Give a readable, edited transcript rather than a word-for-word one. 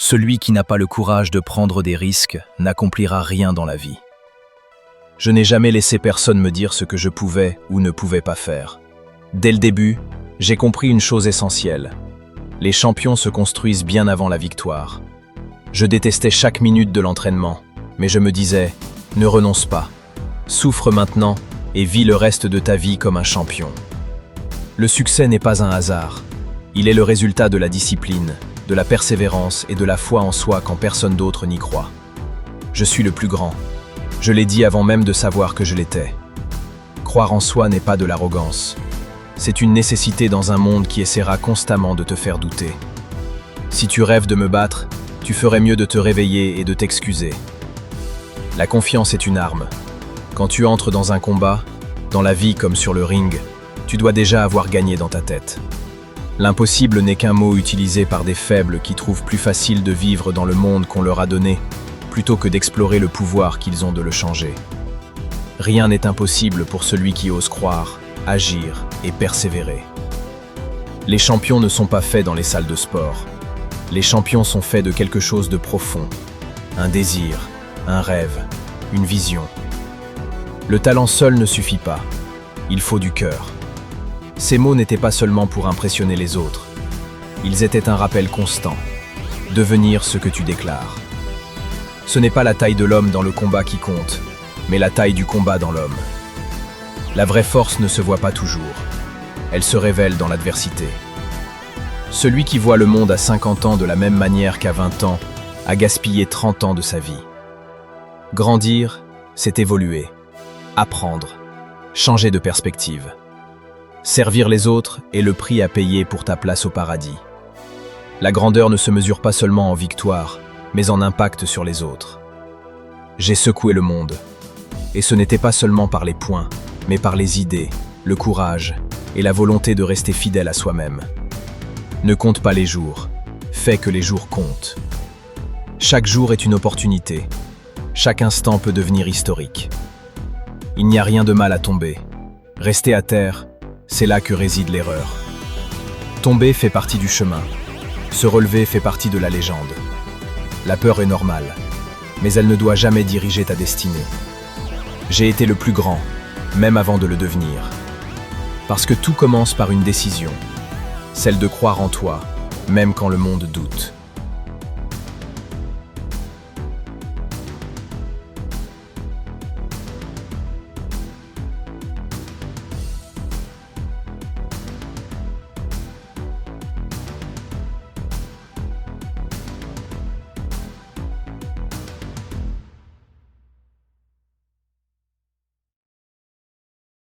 Celui qui n'a pas le courage de prendre des risques n'accomplira rien dans la vie. Je n'ai jamais laissé personne me dire ce que je pouvais ou ne pouvais pas faire. Dès le début, j'ai compris une chose essentielle. Les champions se construisent bien avant la victoire. Je détestais chaque minute de l'entraînement, mais je me disais, ne renonce pas. Souffre maintenant et vis le reste de ta vie comme un champion. Le succès n'est pas un hasard. Il est le résultat de la discipline, de la persévérance et de la foi en soi quand personne d'autre n'y croit. Je suis le plus grand. Je l'ai dit avant même de savoir que je l'étais. Croire en soi n'est pas de l'arrogance. C'est une nécessité dans un monde qui essaiera constamment de te faire douter. Si tu rêves de me battre, tu ferais mieux de te réveiller et de t'excuser. La confiance est une arme. Quand tu entres dans un combat, dans la vie comme sur le ring, tu dois déjà avoir gagné dans ta tête. L'impossible n'est qu'un mot utilisé par des faibles qui trouvent plus facile de vivre dans le monde qu'on leur a donné, plutôt que d'explorer le pouvoir qu'ils ont de le changer. Rien n'est impossible pour celui qui ose croire, agir et persévérer. Les champions ne sont pas faits dans les salles de sport. Les champions sont faits de quelque chose de profond. Un désir, un rêve, une vision. Le talent seul ne suffit pas. Il faut du cœur. Ces mots n'étaient pas seulement pour impressionner les autres. Ils étaient un rappel constant. Devenir ce que tu déclares. Ce n'est pas la taille de l'homme dans le combat qui compte, mais la taille du combat dans l'homme. La vraie force ne se voit pas toujours. Elle se révèle dans l'adversité. Celui qui voit le monde à 50 ans de la même manière qu'à 20 ans a gaspillé 30 ans de sa vie. Grandir, c'est évoluer, apprendre, changer de perspective. Servir les autres est le prix à payer pour ta place au paradis. La grandeur ne se mesure pas seulement en victoire, mais en impact sur les autres. J'ai secoué le monde. Et ce n'était pas seulement par les points, mais par les idées, le courage et la volonté de rester fidèle à soi-même. Ne compte pas les jours, fais que les jours comptent. Chaque jour est une opportunité. Chaque instant peut devenir historique. Il n'y a rien de mal à tomber. Rester à terre, c'est là que réside l'erreur. Tomber fait partie du chemin. Se relever fait partie de la légende. La peur est normale, mais elle ne doit jamais diriger ta destinée. J'ai été le plus grand, même avant de le devenir. Parce que tout commence par une décision, celle de croire en toi, même quand le monde doute.